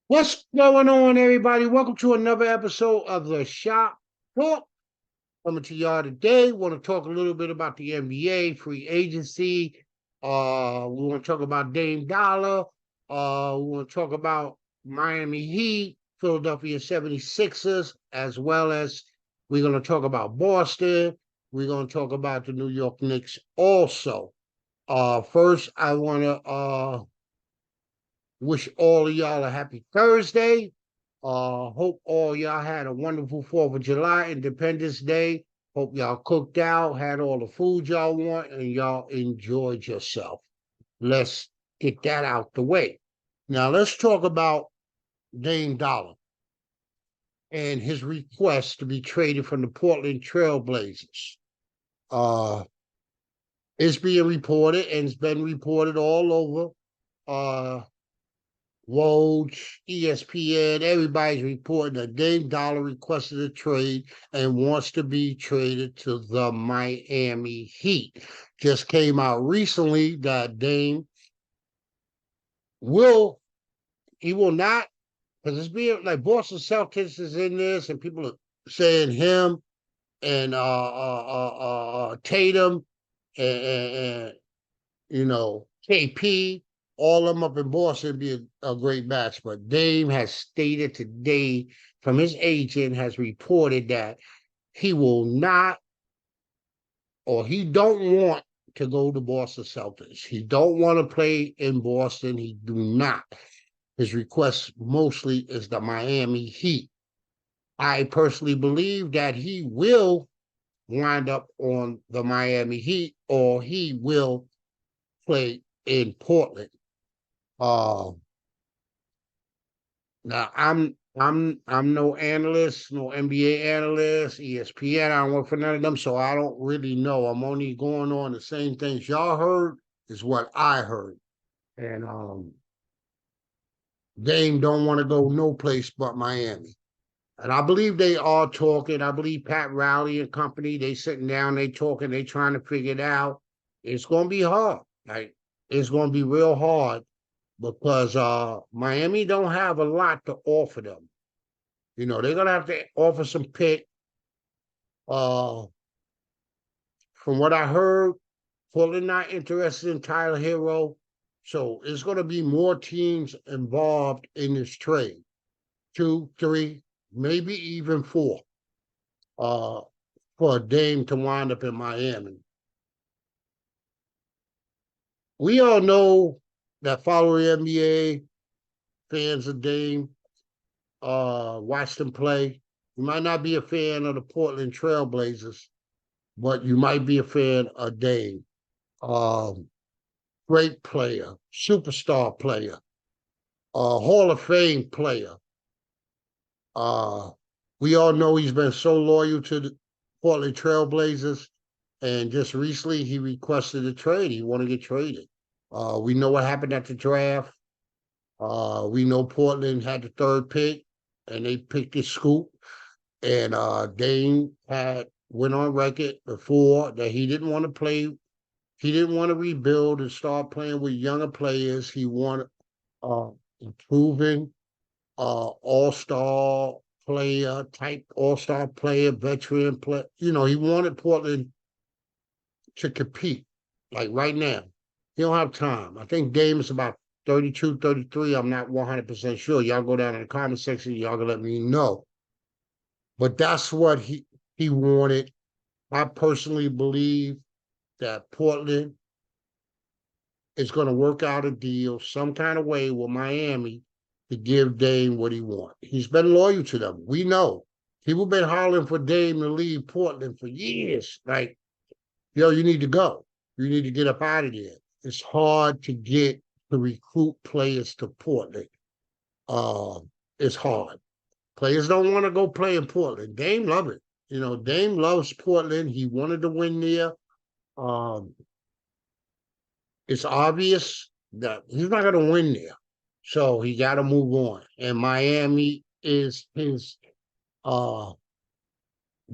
What's going on, everybody? Welcome to another episode of the Shop Talk. Coming to y'all today. Want to talk a little bit about the NBA free agency. We want to talk about Dame Dollar. We want to talk about Miami Heat, Philadelphia 76ers, as well as we're going to talk about Boston. We're going to talk about the New York Knicks also. First, I want to wish all of y'all a happy Thursday. Hope all y'all had a wonderful 4th of July, Independence Day. Hope y'all cooked out, had all the food y'all want, and y'all enjoyed yourself. Let's get that out the way. Now let's talk about Dame Dollar and his request to be traded from the Portland Trail Blazers. Uh, it's being reported, and it's been reported all over Woj, ESPN, everybody's reporting that Dame Dollar requested a trade and wants to be traded to the Miami Heat. Just came out recently that Dame will, he will not, because it's being like Boston Celtics is in this, and people are saying him and Tatum and KP, all of them up in Boston be a great match. But Dame has stated today from his agent has reported that he will not or he don't want to go to Boston Celtics. He don't want to play in Boston. He do not. His request mostly is the Miami Heat. I personally believe that he will wind up on the Miami Heat or he will play in Portland. Uh, Now I'm no analyst, no NBA analyst, ESPN. I don't work for none of them, so I don't really know. I'm only going on the same things y'all heard is what I heard. And Dame don't want to go no place but Miami. And I believe they are talking. I believe Pat Riley and company, they sitting down, they talking, they trying to figure it out. It's gonna be hard. Like it's gonna be real hard because Miami don't have a lot to offer them. They're gonna have to offer some pick. Uh, from what I heard, Portland not interested in Tyler Hero, so it's gonna be more teams involved in this trade. Two, three, maybe even four. Uh, for a Dame to wind up in Miami. We all know that follow the NBA, fans of Dame, watch them play. You might not be a fan of the Portland Trailblazers, but you might be a fan of Dame. Um, Great player, superstar player, Hall of Fame player. Uh, we all know he's been so loyal to the Portland Trailblazers, and just recently he requested a trade. He want to get traded. We know what happened at the draft. We know Portland had the third pick, and they picked his scoop. And Dane had went on record before that he didn't want to play. He didn't want to rebuild and start playing with younger players. He wanted improving all-star player type, all-star player, veteran player. He wanted Portland to compete. Like right now, he don't have time. I think Dame is about 32, 33. I'm not 100% sure. Y'all go down in the comment section. Y'all gonna let me know. But that's what he wanted. I personally believe that Portland is going to work out a deal some kind of way with Miami to give Dame what he wants. He's been loyal to them. We know. People been hollering for Dame to leave Portland for years. Like, yo, you need to go. You need to get up out of there. It's hard to recruit players to Portland. Uh, it's hard. Players don't want to go play in Portland. Dame love it. Dame loves Portland. He wanted to win there. Um, it's obvious that he's not going to win there. So he got to move on. And Miami is his uh,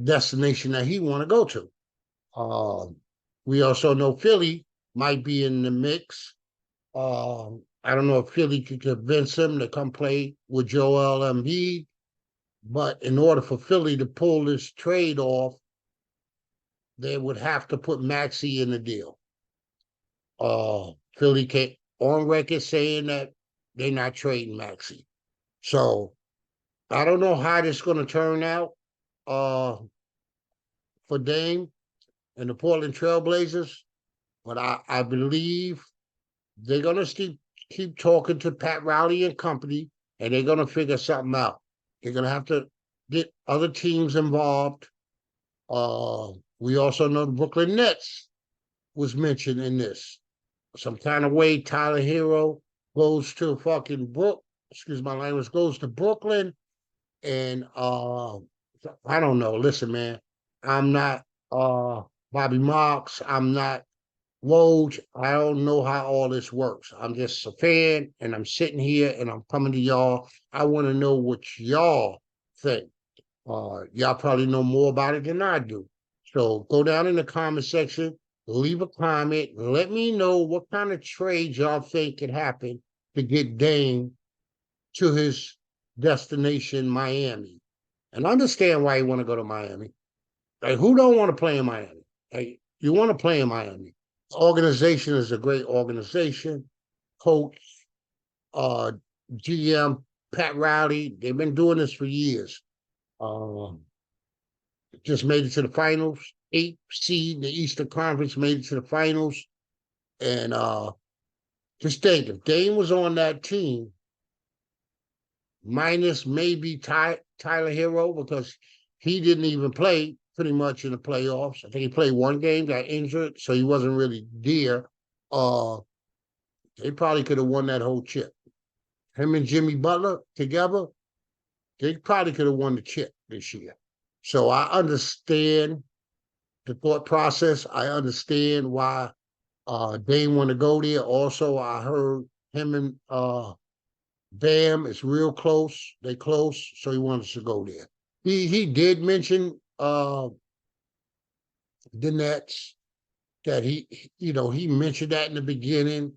destination that he want to go to. We also know Philly might be in the mix. I don't know if Philly could convince him to come play with Joel Embiid, but in order for Philly to pull this trade off, they would have to put Maxey in the deal. Philly came on record saying that they're not trading Maxey. So I don't know how this is going to turn out for Dame and the Portland Trailblazers, but I believe they're going to keep talking to Pat Riley and company, and they're going to figure something out. They're going to have to get other teams involved. We also know the Brooklyn Nets was mentioned in this. Some kind of way Tyler Hero goes to excuse my language, goes to Brooklyn. And I don't know. Listen, man, I'm not Bobby Marks. I'm not Woj. I don't know how all this works. I'm just a fan, and I'm sitting here and I'm coming to y'all. I want to know what y'all think. Y'all probably know more about it than I do. So go down in the comment section, leave a comment, let me know what kind of trade y'all think could happen to get Dame to his destination, Miami. And understand why you want to go to Miami. Like, who don't want to play in Miami? Like, you want to play in Miami. The organization is a great organization. Coach, GM, Pat Riley, they've been doing this for years. Just made it to the finals. 8th seed in the Eastern Conference made it to the finals. And just think, if Dame was on that team, minus maybe Tyler Hero, because he didn't even play pretty much in the playoffs. I think he played one game, got injured, so he wasn't really there. They probably could have won that whole chip. Him and Jimmy Butler together, they probably could have won the chip this year. So I understand the thought process. I understand why Dame want to go there. Also, I heard him and Bam is real close. They close, so he wants to go there. He did mention the Nets, that he mentioned that in the beginning.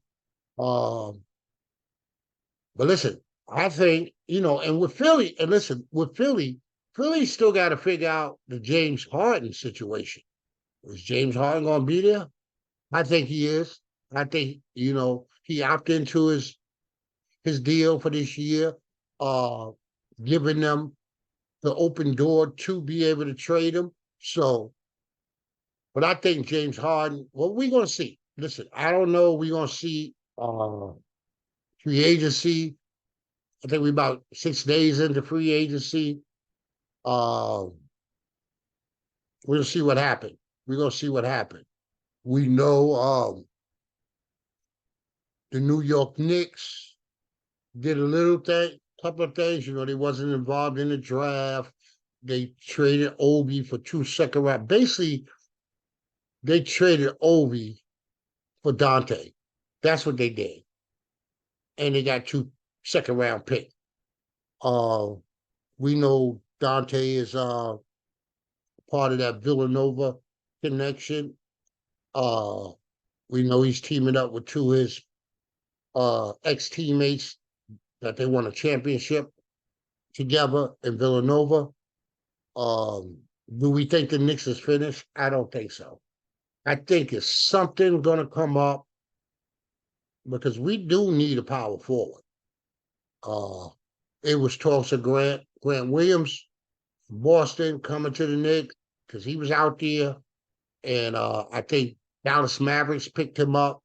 But listen, I think, and with Philly, and listen, with Philly still got to figure out the James Harden situation. Is James Harden going to be there? I think he is. I think, he opted into his deal for this year, giving them the open door to be able to trade him. So, but I think James Harden, well, we're going to see. Listen, I don't know. We're going to see free agency. I think we're about 6 days into free agency. We'll see what happened. We're going to see what happened. We know the New York Knicks did couple of things. They wasn't involved in the draft. They traded Obi for 2 second round. Basically, they traded Obi for Dante. That's what they did. And they got 2 second round picks. We know Dante is part of that Villanova connection. We know he's teaming up with 2 of his ex-teammates that they won a championship together in Villanova. Do we think the Knicks is finished? I don't think so. I think it's something going to come up, because we do need a power forward. It was talks of Grant Williams from Boston coming to the Knicks, because he was out there, and I think Dallas Mavericks picked him up.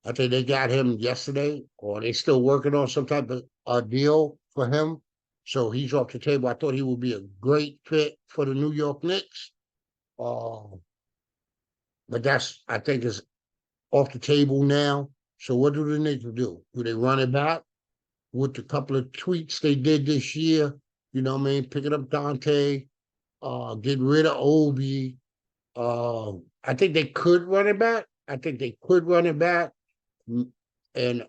I think they got him yesterday, or they still working on some type of deal for him. So he's off the table. I thought he would be a great fit for the New York Knicks. But I think, is off the table now. So what do the Knicks do? Do they run it back with the couple of tweaks they did this year? You know what I mean? Picking up Dante, getting rid of Obi. I think they could run it back. And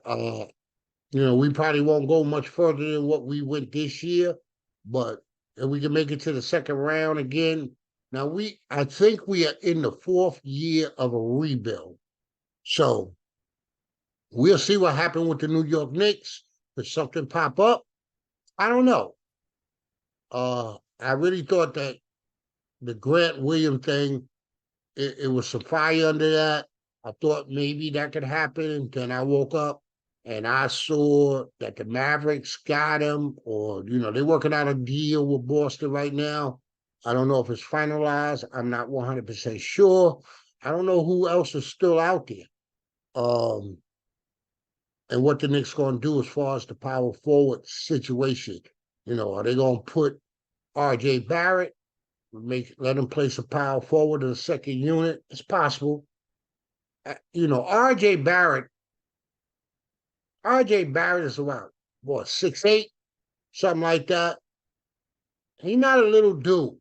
we probably won't go much further than what we went this year, but if we can make it to the second round again. Now I think we are in the 4th year of a rebuild. So We'll see what happened with the New York Knicks. If something pop up, I don't know. I really thought that the Grant Williams thing, it was some fire under that. I thought maybe that could happen. Then I woke up and I saw that the Mavericks got him, or they're working out a deal with Boston right now. I don't know if it's finalized. I'm not 100% sure. I don't know who else is still out there. Um, and what the Knicks going to do as far as the power forward situation. Are they going to put R.J. Barrett, let him play some power forward in the second unit? It's possible. R.J. Barrett. R.J. Barrett is around 6'8", something like that. He's not a little dude.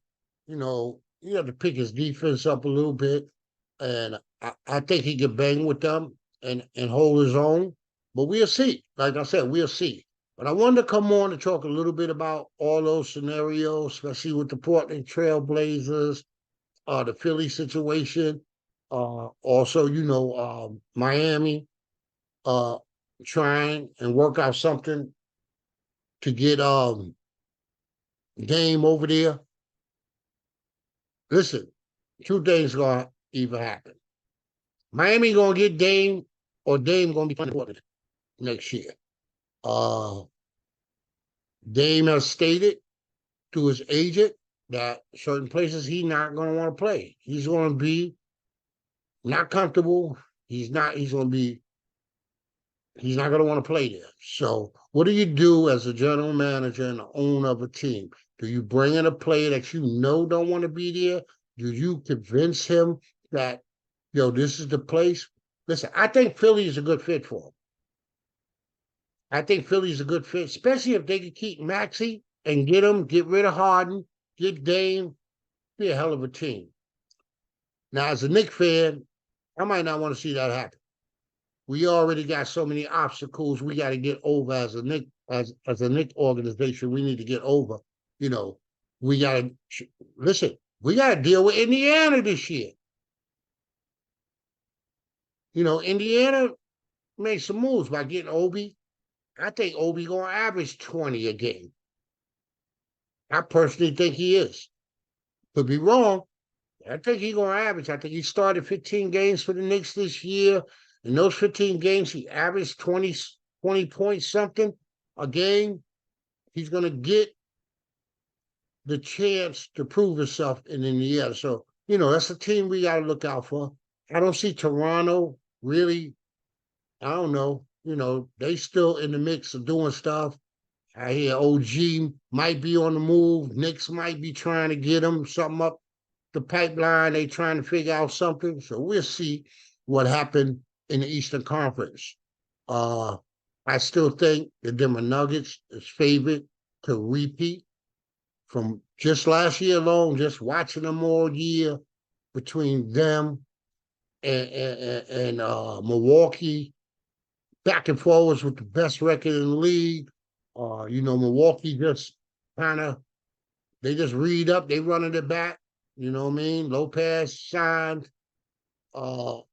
You have to pick his defense up a little bit, and I think he can bang with them and hold his own. But we'll see. Like I said, we'll see. But I wanted to come on and talk a little bit about all those scenarios, especially with the Portland Trail Blazers, the Philly situation, also, Miami, trying and work out something to get Dame over there. Listen, two things gonna either happen. Miami gonna get Dame, or Dame gonna be playing Portland next year. Dame has stated to his agent that certain places he's not gonna want to play. He's gonna be not comfortable. He's not gonna want to play there. So what do you do as a general manager and the owner of a team? Do you bring in a player that don't want to be there? Do you convince him that, this is the place? Listen, I think Philly is a good fit for him. I think Philly's a good fit, especially if they can keep Maxey and get rid of Harden, get Dame. Be a hell of a team. Now, as a Knicks fan, I might not want to see that happen. We already got so many obstacles we got to get over as a Knicks organization. We need to get over. We got to listen. We got to deal with Indiana this year. Indiana made some moves by getting Obi. I think Obi gonna average 20 a game. I personally think he is. Could be wrong. I think he's gonna average. I think he started 15 games for the Knicks this year. In those 15 games, he averaged 20 points something a game. He's gonna get the chance to prove himself in Indiana. So, that's a team we gotta look out for. I don't see Toronto really. I don't know. They still in the mix of doing stuff. I hear OG might be on the move. Knicks might be trying to get him something up the pipeline. They trying to figure out something. So we'll see what happened in the Eastern Conference. I still think the Denver Nuggets is favored to repeat from just last year alone, just watching them all year between them and Milwaukee. Back and forwards with the best record in the league. Milwaukee just they just read up, they running it back. You know what I mean? Lopez signed. And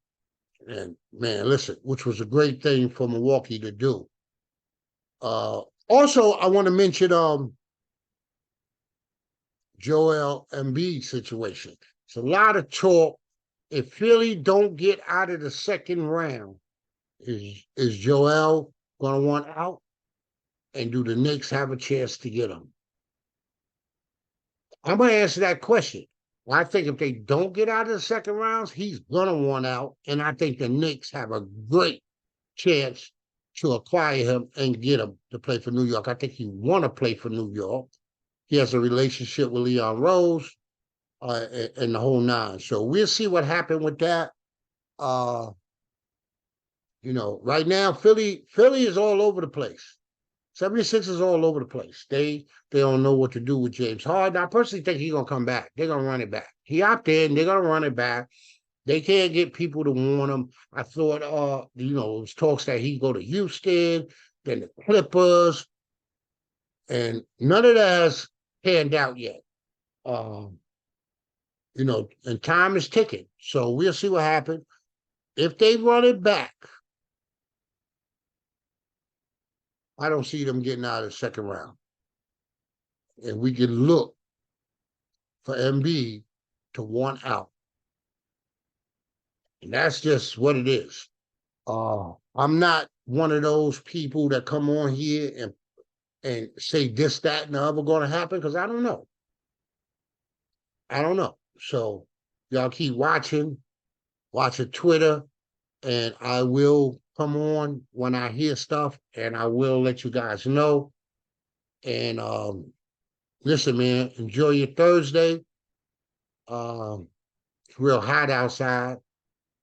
man, listen, which was a great thing for Milwaukee to do. Also, I want to mention Joel Embiid situation. It's a lot of talk. If Philly don't get out of the second round, is Joel going to want out? And do the Knicks have a chance to get him? I'm going to answer that question. I think if they don't get out of the second rounds, he's going to want out. And I think the Knicks have a great chance to acquire him and get him to play for New York. I think he want to play for New York. He has a relationship with Leon Rose and the whole nine. So we'll see what happened with that. Right now, Philly is all over the place. 76 is all over the place. They don't know what to do with James Harden. I personally think he's going to come back. They're going to run it back. He opted in. They're going to run it back. They can't get people to want him. I thought, it was talks that he'd go to Houston, then the Clippers, and none of that has panned out yet. And time is ticking. So we'll see what happens. If they run it back, I don't see them getting out of the second round. And we can look for Embiid to want out. And that's just what it is. I'm not one of those people that come on here and say this, that, and the other going to happen because I don't know. I don't know. So y'all keep watching Twitter, and I will come on when I hear stuff, and I will let you guys know. And listen, man, enjoy your Thursday. It's real hot outside.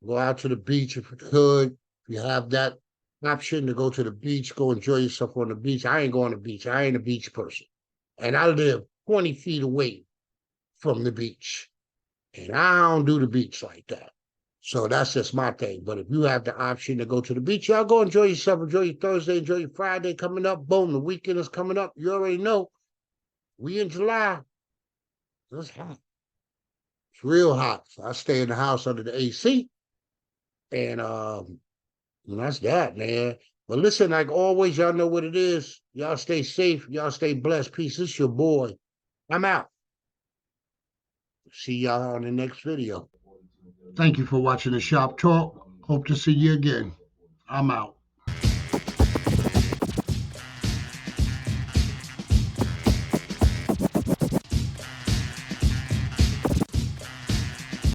Go out to the beach if you could. If you have that option to go to the beach, go enjoy yourself on the beach. I ain't going to the beach. I ain't a beach person. And I live 20 feet away from the beach. And I don't do the beach like that. So that's just my thing. But if you have the option to go to the beach, y'all go enjoy yourself. Enjoy your Thursday. Enjoy your Friday coming up. Boom, the weekend is coming up. You already know. We in July. It's hot. It's real hot. So I stay in the house under the AC. And that's that, man. But listen, like always, y'all know what it is. Y'all stay safe. Y'all stay blessed. Peace. It's your boy. I'm out. See y'all on the next video. Thank you for watching the Shop Talk. Hope to see you again. I'm out.